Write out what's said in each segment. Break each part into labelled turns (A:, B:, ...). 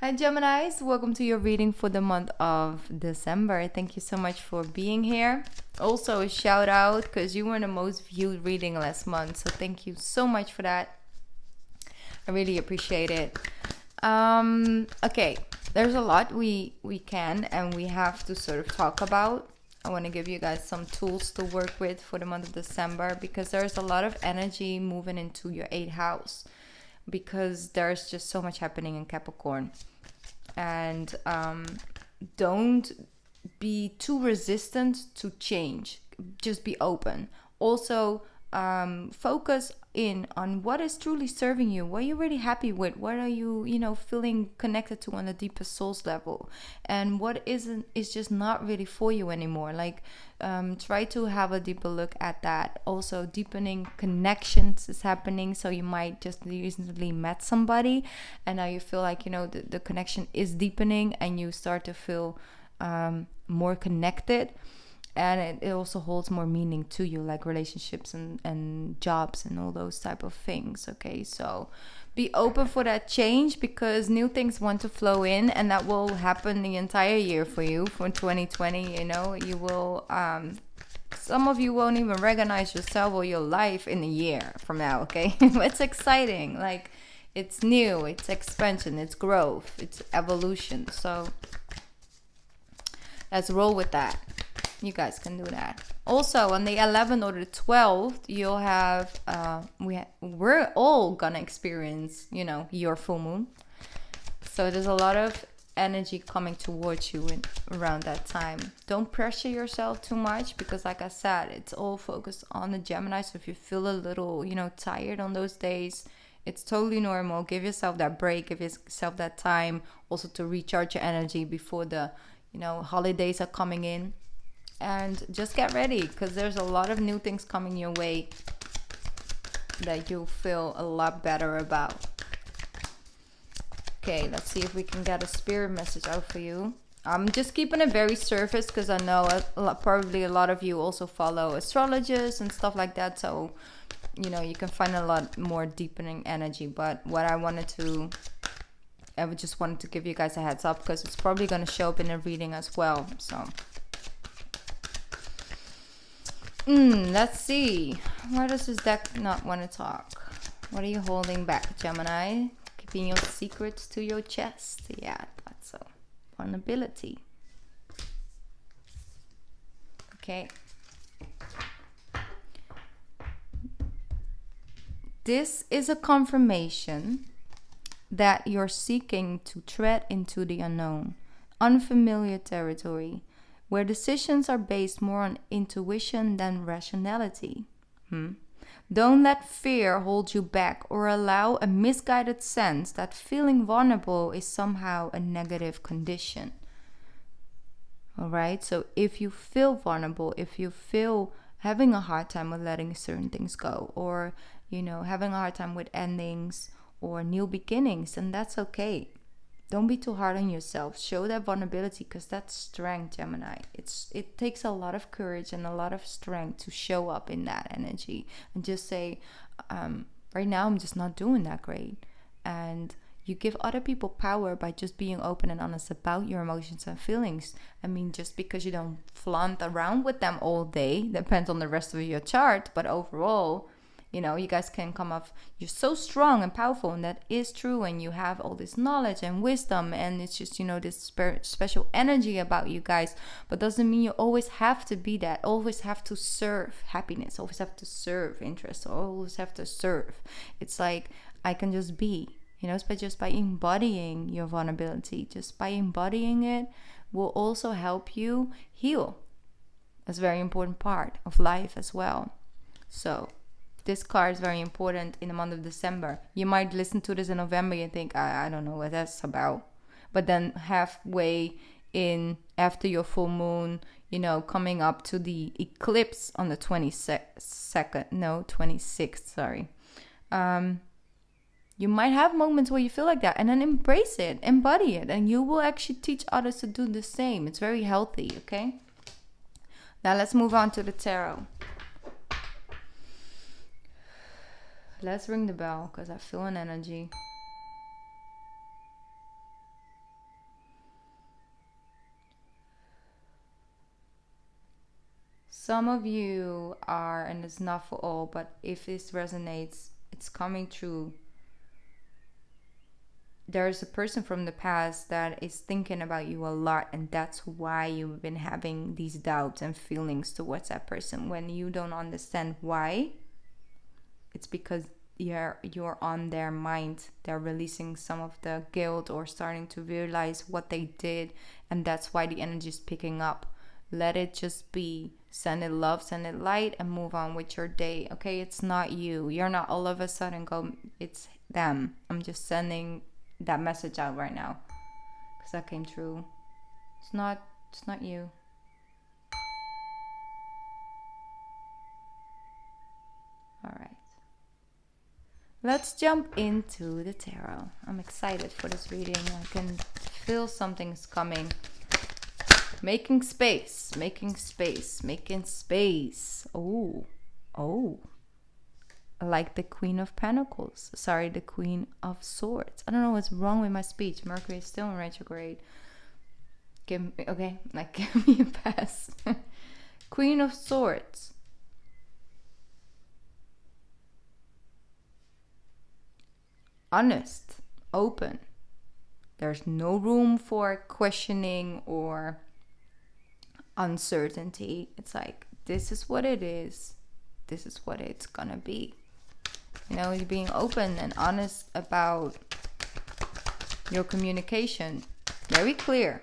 A: Hi Geminis, welcome to your reading for the month of December. Thank you so much for being here. Also a shout out because you were the most viewed reading last month, so thank you so much for that. I really appreciate it. Okay, there's a lot we can and we have to sort of talk about. I want to give you guys some tools to work with for the month of December because there's a lot of energy moving into your 8th house because there's just so much happening in Capricorn. And don't be too resistant to change. Just be open. Also, focus in on what is truly serving you. What are you really happy with? What are you, feeling connected to on the deepest soul's level? And what isn't is just not really for you anymore. Like, try to have a deeper look at that. Also, deepening connections is happening. So you might just recently met somebody, and now you feel like the connection is deepening, and you start to feel more connected. And it also holds more meaning to you, like relationships and jobs and all those type of things. Okay, so be open for that change because new things want to flow in, and that will happen the entire year for you for 2020. You will some of you won't even recognize yourself or your life in a year from now. Okay, it's exciting. Like, it's new, it's expansion, it's growth, it's evolution. So let's roll with that. You guys can do that. Also, on the 11th or the 12th, you'll have we're all gonna experience your full moon. So there's a lot of energy coming towards you around that time. Don't pressure yourself too much because, like I said, it's all focused on the Gemini. So if you feel a little tired on those days, it's totally normal. Give yourself that break. Give yourself that time also to recharge your energy before the holidays are coming in. And just get ready because there's a lot of new things coming your way that you'll feel a lot better about. Okay, let's see if we can get a spirit message out for you. I'm just keeping it very surface because I know probably a lot of you also follow astrologers and stuff like that. So, you can find a lot more deepening energy. But what I just wanted to give you guys a heads up because it's probably going to show up in a reading as well. So let's see. Why does this deck not want to talk? What are you holding back, Gemini? Keeping your secrets to your chest. Yeah, that's so. Vulnerability. Okay. This is a confirmation that you're seeking to tread into the unknown, unfamiliar territory, where decisions are based more on intuition than rationality. Don't let fear hold you back or allow a misguided sense that feeling vulnerable is somehow a negative condition. Alright, so if you feel vulnerable, if you feel having a hard time with letting certain things go, or having a hard time with endings or new beginnings, then that's okay. Don't be too hard on yourself. Show that vulnerability because that's strength, Gemini. It takes a lot of courage and a lot of strength to show up in that energy and just say, right now I'm just not doing that great. And you give other people power by just being open and honest about your emotions and feelings. I mean, just because you don't flaunt around with them all day, depends on the rest of your chart, but overall, you guys can come off, you're so strong and powerful, and that is true, and you have all this knowledge and wisdom, and it's just this special energy about you guys, but doesn't mean you always have to be that, always have to serve happiness, always have to serve interest, always have to serve. It's like, I can just be, just by embodying your vulnerability, just by embodying it will also help you heal. That's a very important part of life as well. So this card is very important in the month of December. You might listen to this in November and think, I don't know what that's about. But then halfway in, after your full moon, coming up to the eclipse on the 26th, sorry. You might have moments where you feel like that, and then embrace it, embody it, and you will actually teach others to do the same. It's very healthy, okay? Now let's move on to the tarot. Let's ring the bell because I feel an energy. some of you are, and it's not for all, but if this resonates, it's coming true. There's a person from the past that is thinking about you a lot, and that's why you've been having these doubts and feelings towards that person. When you don't understand why, it's because you're on their mind. They're releasing some of the guilt or starting to realize what they did, and that's why the energy is picking up. Let it just be. Send it love, send it light, and move on with your day. Okay, it's not you. You're not all of a sudden go, it's them. I'm just sending that message out right now because that came true. It's not you. All right, let's jump into the tarot. I'm excited for this reading. I can feel something's coming. Making space. Oh, like the Queen of Pentacles. Sorry, the Queen of Swords. I don't know what's wrong with my speech. Mercury is still in retrograde. Give me a pass. Queen of Swords. Honest, open. There's no room for questioning or uncertainty. It's like, this is what it is. This is what it's gonna be. You know, you're being open and honest about your communication. Very clear.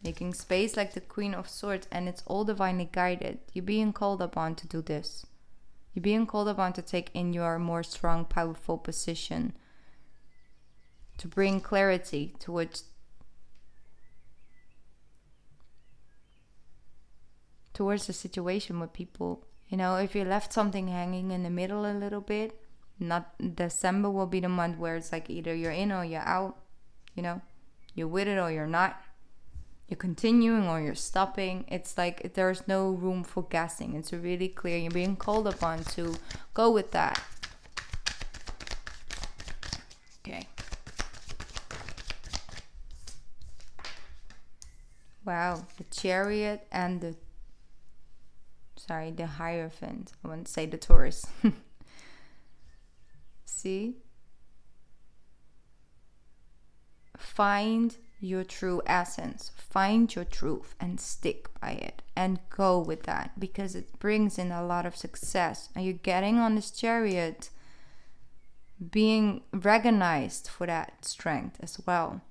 A: Making space like the Queen of Swords, and it's all divinely guided. You're being called upon to do this. You're being called upon to take in your more strong, powerful position. To bring clarity towards the situation with people. You know, if you left something hanging in the middle a little bit, not December will be the month where it's like either you're in or you're out. You know, you're with it or you're not. You're continuing or you're stopping. It's like there's no room for guessing. It's really clear. You're being called upon to go with that. Okay. Wow, the Chariot and the Hierophant. I want to say the Taurus. See? Find your true essence. Find your truth and stick by it and go with that, because it brings in a lot of success. And you're getting on this Chariot, being recognized for that strength as well.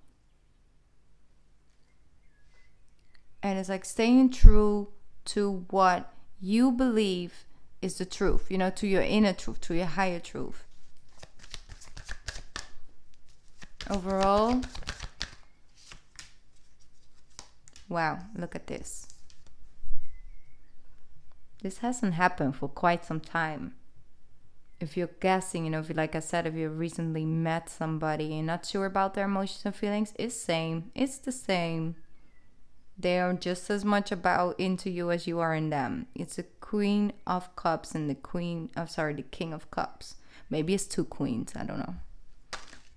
A: And it's like staying true to what you believe is the truth, you know, to your inner truth, to your higher truth. Overall, wow, look at this. This hasn't happened for quite some time. If you're guessing, you know, like I said, if you recently met somebody and not sure about their emotions and feelings, it's the same. They are just as much into you as you are in them. It's a Queen of Cups and the King of Cups. Maybe it's two queens, I don't know.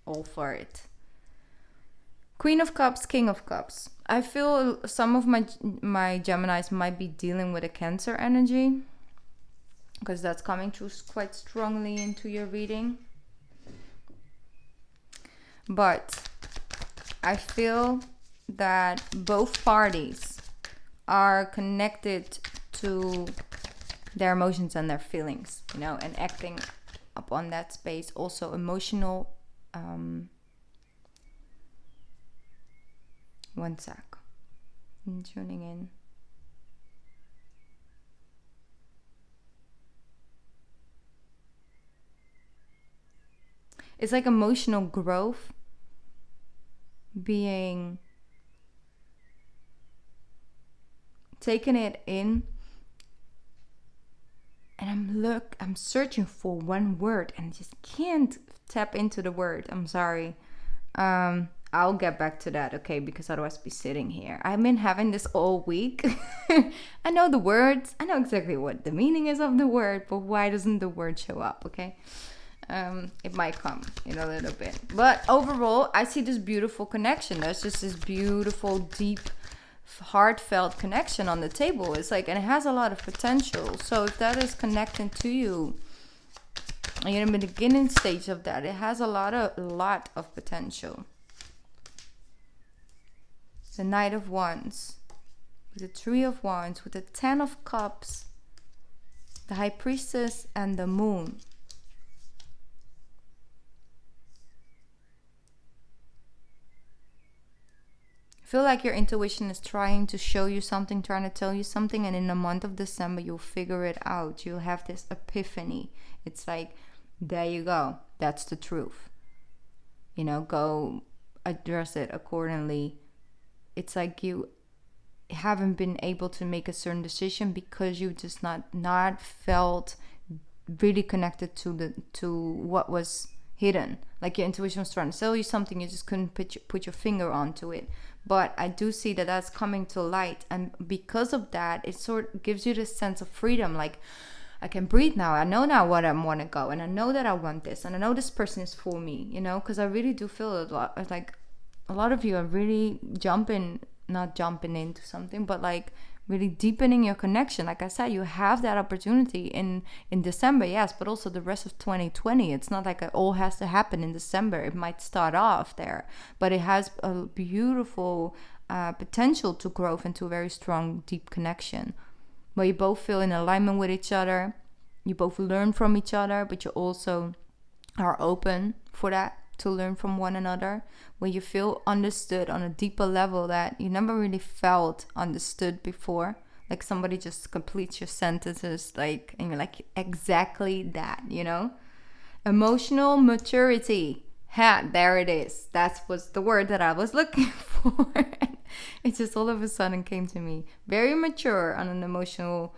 A: All for it. Queen of Cups, King of Cups. I feel some of my Geminis might be dealing with a Cancer energy, because that's coming through quite strongly into your reading. But I feel that both parties are connected to their emotions and their feelings, you know, and acting upon that space. Also emotional. One sec. I'm tuning in. It's like emotional growth, being taking it in, and I'm searching for one word and just can't tap into the word. I'm sorry. I'll get back to that, okay? Because otherwise I'll be sitting here. I've been having this all week. I know the words. I know exactly what the meaning is of the word, but why doesn't the word show up, okay? It might come in a little bit. But overall, I see this beautiful connection. There's just this beautiful, deep heartfelt connection on the table. It's like, and it has a lot of potential. So if that is connecting to you, and you're in the beginning stage of that, it has a lot of potential. The Knight of Wands, with the Three of Wands, with the Ten of Cups, the High Priestess, and the Moon. I feel like your intuition is trying to show you something, trying to tell you something, and in the month of December you'll figure it out. You'll have this epiphany. It's like, there you go, that's the truth. You know, go address it accordingly. It's like you haven't been able to make a certain decision because you just not felt really connected to what was hidden. Like your intuition was trying to tell you something, you just couldn't put your finger onto it. But I do see that that's coming to light, and because of that, it sort of gives you this sense of freedom. Like, I can breathe now. I know now what I want to go, and I know that I want this, and I know this person is for me. You know, because I really do feel a lot. Like, a lot of you are really not jumping into something, but like really deepening your connection. Like I said, you have that opportunity in December, yes, but also the rest of 2020. It's not like it all has to happen in December. It might start off there, but it has a beautiful potential to grow into a very strong, deep connection where you both feel in alignment with each other. You both learn from each other, but you also are open for that, to learn from one another, where you feel understood on a deeper level that you never really felt understood before. Like somebody just completes your sentences, like, and you're like, exactly that, you know? Emotional maturity. There it is. That was the word that I was looking for. It just all of a sudden came to me. Very mature on an emotional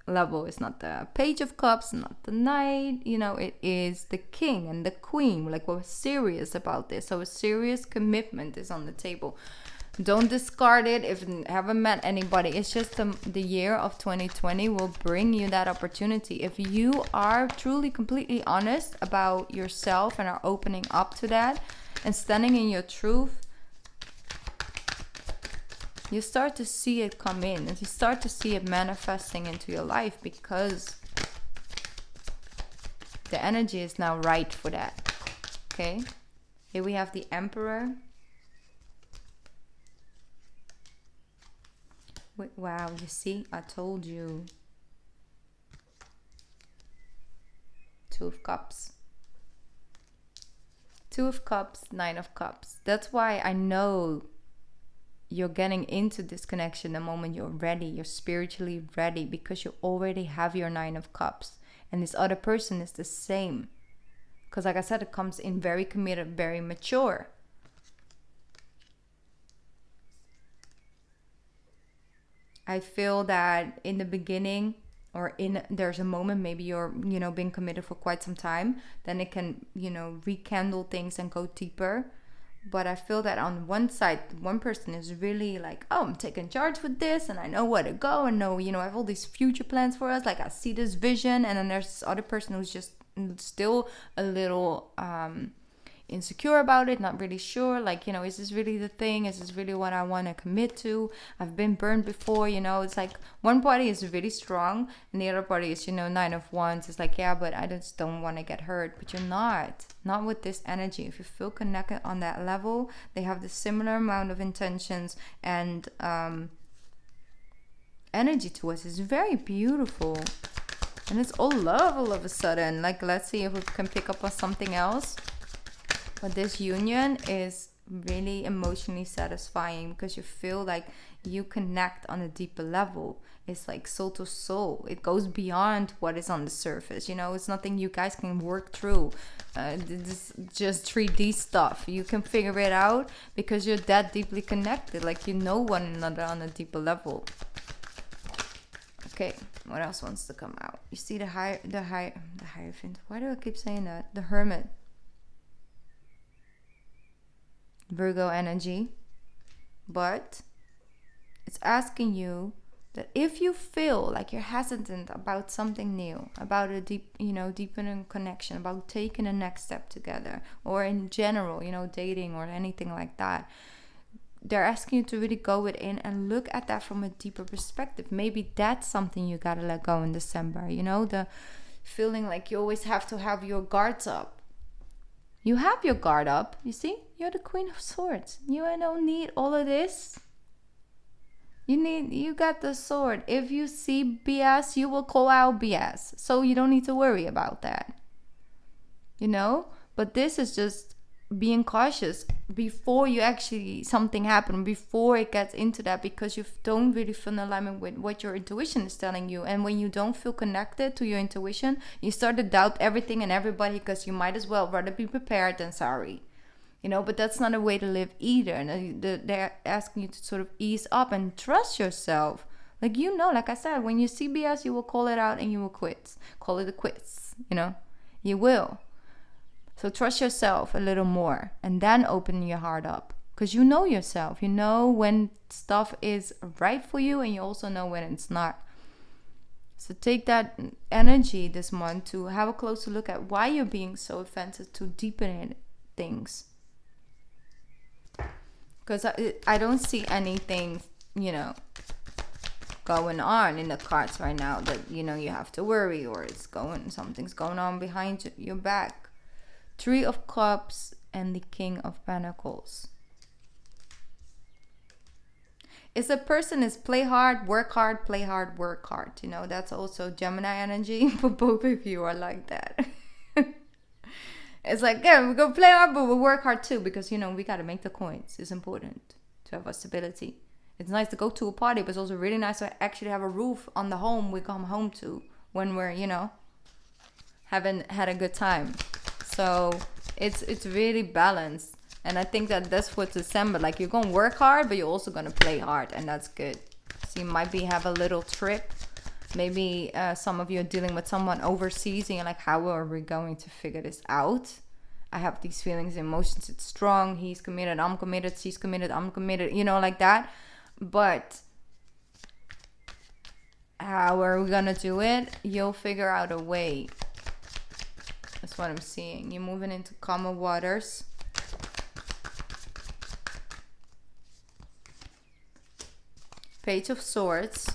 A: level. It's not the Page of Cups, not the Knight, you know, it is the King and the Queen. Like, we're serious about this. So a serious commitment is on the table. Don't discard it if you haven't met anybody. It's just the year of 2020 will bring you that opportunity. If you are truly, completely honest about yourself and are opening up to that and standing in your truth, you start to see it come in, and you start to see it manifesting into your life, because the energy is now right for that. Okay, here we have the Emperor. Wait, wow, you see, I told you. Two of Cups. Two of Cups, Nine of Cups. That's why I know you're getting into this connection the moment you're ready. You're spiritually ready, because you already have your Nine of Cups. And this other person is the same. Because like I said, it comes in very committed, very mature. I feel that in the beginning, or there's a moment, maybe you're, you know, being committed for quite some time, then it can, you know, rekindle things and go deeper. But I feel that on one side, one person is really like, oh, I'm taking charge with this, and I know where to go, and know, you know, I have all these future plans for us. Like, I see this vision. And then there's this other person who's just still a little insecure about it, not really sure. Like, you know, is this really the thing? Is this really what I want to commit to? I've been burned before, you know. It's like one party is really strong, and the other party is, you know, Nine of Wands. It's like, yeah, but I just don't want to get hurt. But you're not with this energy. If you feel connected on that level, they have the similar amount of intentions and energy to us. It's very beautiful, and it's all love all of a sudden. Like, let's see if we can pick up on something else. But this union is really emotionally satisfying, because you feel like you connect on a deeper level. It's like soul to soul. It goes beyond what is on the surface. You know, it's nothing you guys can work through. This just 3D stuff. You can figure it out because you're that deeply connected. Like, you know one another on a deeper level. Okay, what else wants to come out? You see the Hierophant. Why do I keep saying that? The Hermit. Virgo energy. But it's asking you that if you feel like you're hesitant about something new, about a deepening connection, about taking a next step together, or in general, you know, dating or anything like that, they're asking you to really go within and look at that from a deeper perspective. Maybe that's something you gotta let go in December. You know, the feeling like you always have to have your guards up. You have your guard up, you see? You're the Queen of Swords. You don't need all of this. You got the sword. If you see BS, you will call out BS. So you don't need to worry about that. You know? But this is just being cautious before you actually something happen, before it gets into that, because you don't really feel in alignment with what your intuition is telling you. And when you don't feel connected to your intuition, you start to doubt everything and everybody, because you might as well rather be prepared than sorry. You know, but that's not a way to live either. And they're asking you to sort of ease up and trust yourself. Like, you know, like I said, when you see BS, you will call it out and you will quit. Call it a quits, you know, you will. So trust yourself a little more and then open your heart up, because you know yourself. You know when stuff is right for you, and you also know when it's not. So take that energy this month to have a closer look at why you're being so offensive to deepen things. Because I don't see anything, you know, going on in the cards right now that, you know, you have to worry, or something's going on behind your back. 3 of Cups and the King of Pentacles. It's a person is play hard, work hard, play hard, work hard. You know, that's also Gemini energy. For both of you are like that. It's like, yeah, we're going to play hard, but we'll work hard too. Because, you know, we got to make the coins. It's important to have a stability. It's nice to go to a party, but it's also really nice to actually have a roof on the home we come home to when we're, you know, haven't had a good time. So it's really balanced. And I think that's for December. Like, you're going to work hard, but you're also going to play hard. And that's good. So you might have a little trip. Maybe some of you are dealing with someone overseas. And you're like, how are we going to figure this out? I have these feelings, emotions. It's strong. He's committed. I'm committed. She's committed. I'm committed. You know, like that. But how are we going to do it? You'll figure out a way. That's what I'm seeing. You're moving into calmer waters. Page of Swords.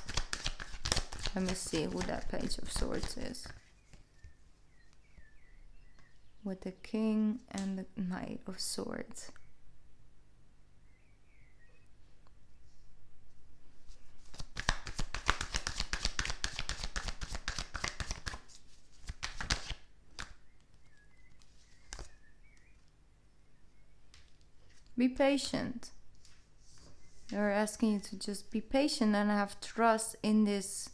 A: Let me see who that Page of Swords is. With the King and the Knight of Swords. Be patient. They're asking you to just be patient and have trust in this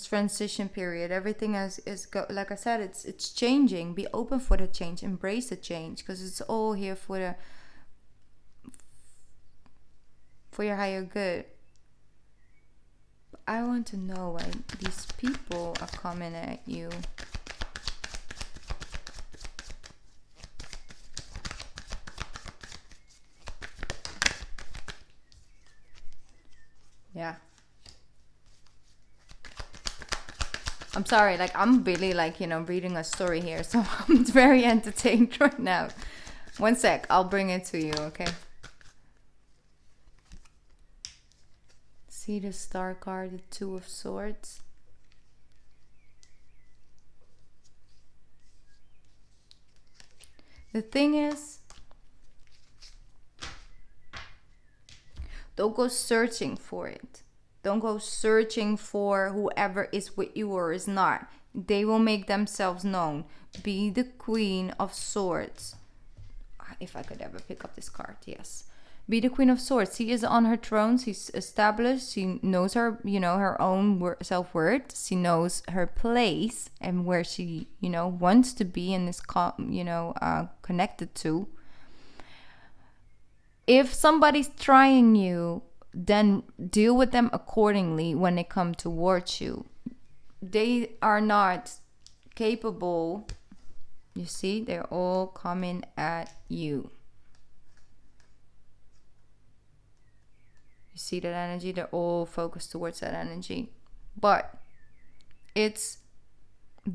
A: transition period. Everything like I said, it's changing. Be open for the change. Embrace the change, because it's all here for your higher good. I want to know why these people are coming at you. Yeah. I'm sorry, like, I'm really, like, you know, reading a story here, so I'm very entertained right now. One sec, I'll bring it to you, okay? See the Star card, the 2 of Swords? The thing is, don't go searching for it. Don't go searching for whoever is with you or is not. They will make themselves known. Be the Queen of Swords. If I could ever pick up this card, yes. Be the Queen of Swords. She is on her throne. She's established. She knows her, you know, her own self-worth. She knows her place and where she, you know, wants to be and is, you know, connected to. If somebody's trying you, then deal with them accordingly when they come towards you. They are not capable. You see, they're all coming at you. You see that energy? They're all focused towards that energy. But it's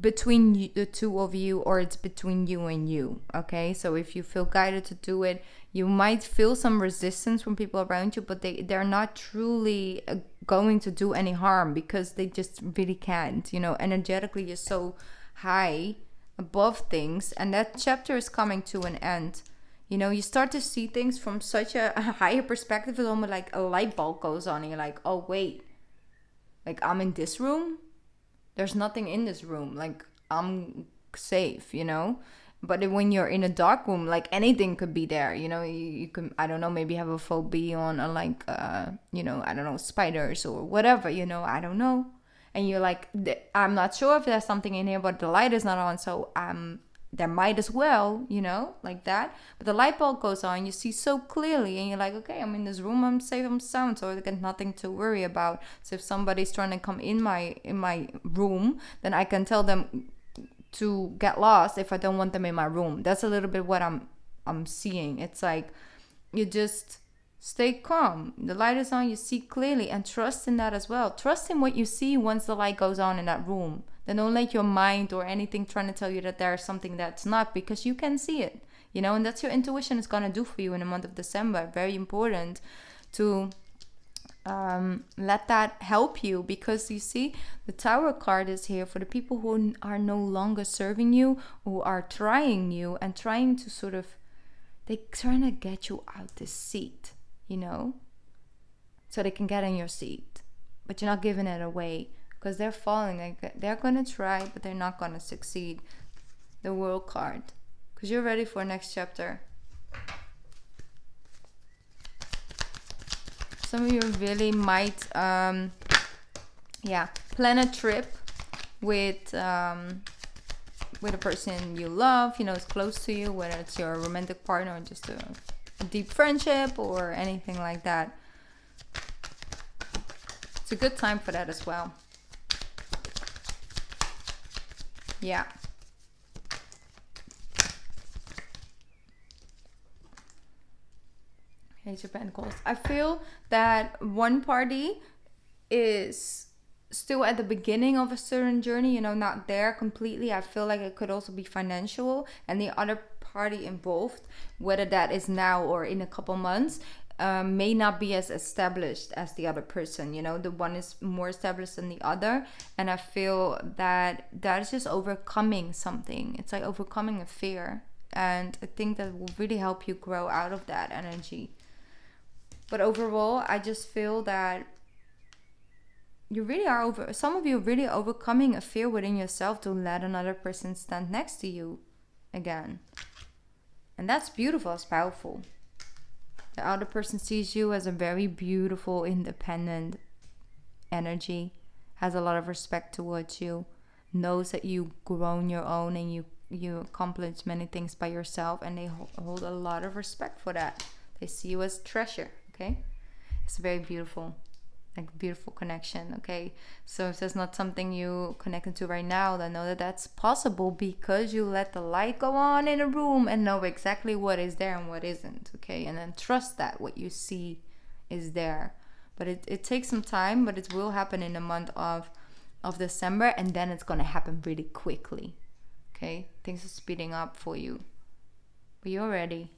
A: between the two of you, or it's between you and you. Okay, so if you feel guided to do it, you might feel some resistance from people around you, but they're not truly going to do any harm, because they just really can't, you know. Energetically, you're so high above things, and that chapter is coming to an end. You know, you start to see things from such a higher perspective. It's almost like a light bulb goes on and you're like, oh wait, like I'm in this room, there's nothing in this room, like I'm safe, you know. But when you're in a dark room, like anything could be there, you know. You can, I don't know, maybe have a phobia on like you know, I don't know, spiders or whatever, you know, I don't know. And you're like, I'm not sure if there's something in here, but the light is not on, so there might as well, you know, like that. But the light bulb goes on, you see so clearly, and you're like, okay, I'm in this room, I'm safe, I'm sound, so I got nothing to worry about. So if somebody's trying to come in my room, then I can tell them to get lost if I don't want them in my room. That's a little bit what I'm seeing. It's like, you just stay calm. The light is on, you see clearly, and trust in that as well. Trust in what you see once the light goes on in that room. Then don't let your mind or anything trying to tell you that there's something that's not, because you can see it, you know. And that's your intuition is going to do for you in the month of December. Very important to let that help you, because you see, the Tower card is here for the people who are no longer serving you, who are trying you and trying to sort of, they're trying to get you out this seat, you know, so they can get in your seat, but you're not giving it away, because they're falling. Like, they're gonna try, but they're not gonna succeed. The World card, because you're ready for next chapter. Some of you really might plan a trip with a person you love, you know, is close to you, whether it's your romantic partner or just a deep friendship or anything like that. It's a good time for that as well. Yeah. Page of Pentacles. I feel that one party is still at the beginning of a certain journey, you know, not there completely. I feel like it could also be financial, and the other party involved, whether that is now or in a couple months, may not be as established as the other person, you know. The one is more established than the other, and I feel that is just overcoming something. It's like overcoming a fear, and I think that will really help you grow out of that energy. But overall, I just feel that you really are some of you are really overcoming a fear within yourself to let another person stand next to you again. And that's beautiful, it's powerful. The other person sees you as a very beautiful, independent energy, has a lot of respect towards you, knows that you grown your own and you accomplish many things by yourself, and they hold a lot of respect for that. They see you as treasure, okay? It's very beautiful, like beautiful connection, okay? So if there's not something you connected to right now, then know that that's possible because you let the light go on in a room and know exactly what is there and what isn't, okay? And then trust that what you see is there. But it takes some time, but it will happen in the month of December, and then it's going to happen really quickly, okay? Things are speeding up for you. But you're ready.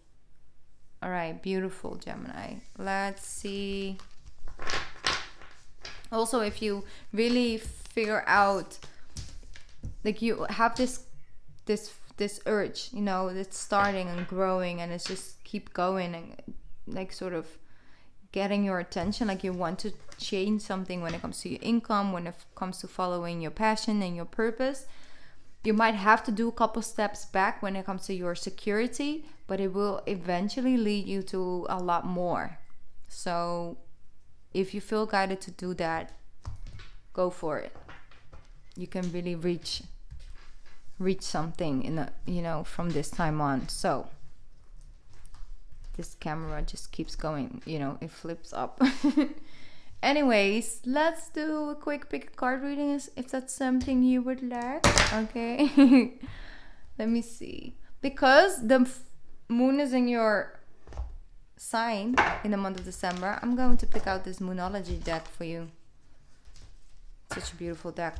A: All right, beautiful, Gemini. Let's see. Also, if you really figure out, like you have this urge, you know, it's starting and growing, and it's just keep going and like sort of getting your attention, like you want to change something when it comes to your income, when it comes to following your passion and your purpose. You might have to do a couple steps back when it comes to your security, but it will eventually lead you to a lot more. So if you feel guided to do that, go for it. You can really reach something in a, you know, from this time on. So this camera just keeps going, you know, it flips up. Anyways, let's do a quick pick a card reading if that's something you would like. Okay. Let me see. Because the moon is in your sign in the month of December, I'm going to pick out this Moonology deck for you. Such a beautiful deck.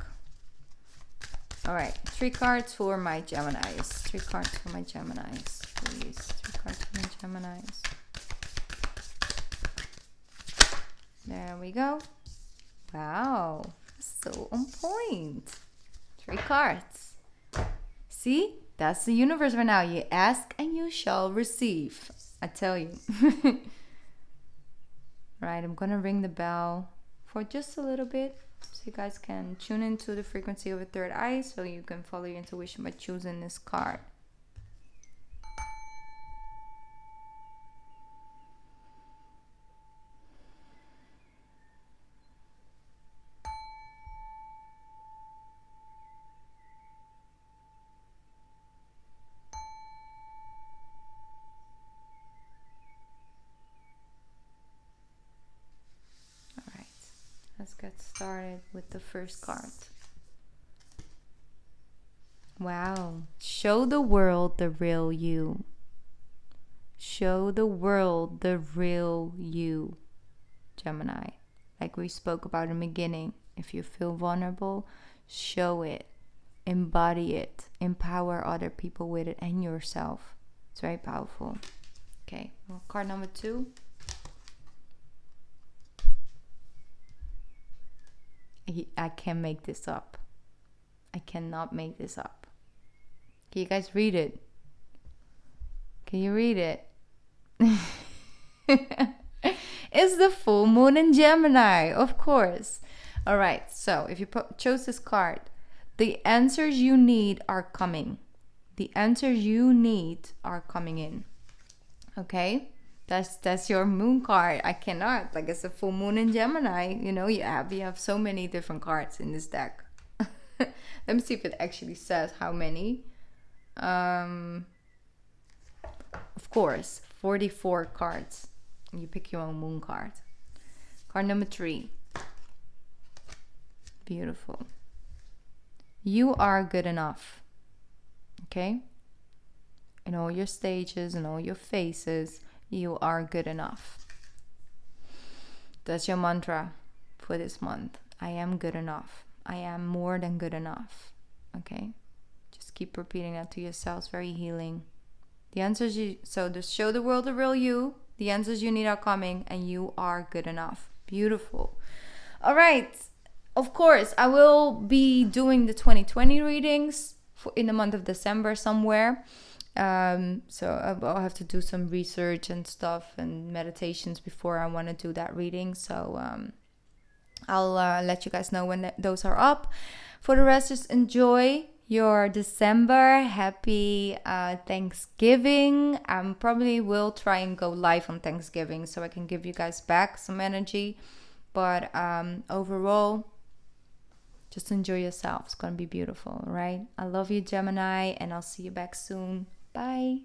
A: All right, 3 cards for my Geminis. 3 cards for my Geminis, please. 3 cards for my Geminis. There we go. Wow, so on point. 3 cards. See, that's the universe right now. You ask and you shall receive. I tell you. Right, I'm gonna ring the bell for just a little bit, so you guys can tune into the frequency of a third eye, so you can follow your intuition by choosing this card. Let's get started with the first card. Wow. Show the world the real you. Show the world the real you, Gemini. Like we spoke about in the beginning. If you feel vulnerable, show it. Embody it. Empower other people with it and yourself. It's very powerful. Okay. Well, card number 2. I can't make this up. I cannot make this up. Can you guys read it? Can you read it? It's the full moon in Gemini, of course. All right, so if you chose this card, the answers you need are coming. The answers you need are coming in. Okay? That's your moon card. I cannot. Like, it's a full moon in Gemini. You know, you have so many different cards in this deck. Let me see if it actually says how many. Of course, 44 cards. You pick your own moon card. Card number 3. Beautiful. You are good enough. Okay? In all your stages, in all your phases, you are good enough. That's your mantra for this month. I am good enough. I am more than good enough. Okay? Just keep repeating that to yourself. It's very healing. The answers so just show the world the real you. The answers you need are coming, and you are good enough. Beautiful. All right. Of course, I will be doing the 2020 readings in the month of December somewhere. So I'll have to do some research and stuff and meditations before I want to do that reading. So I'll let you guys know when those are up. For the rest, just enjoy your December. Happy Thanksgiving. I probably will try and go live on Thanksgiving so I can give you guys back some energy. But overall, just enjoy yourself. It's going to be beautiful, right? I love you, Gemini, and I'll see you back soon. Bye.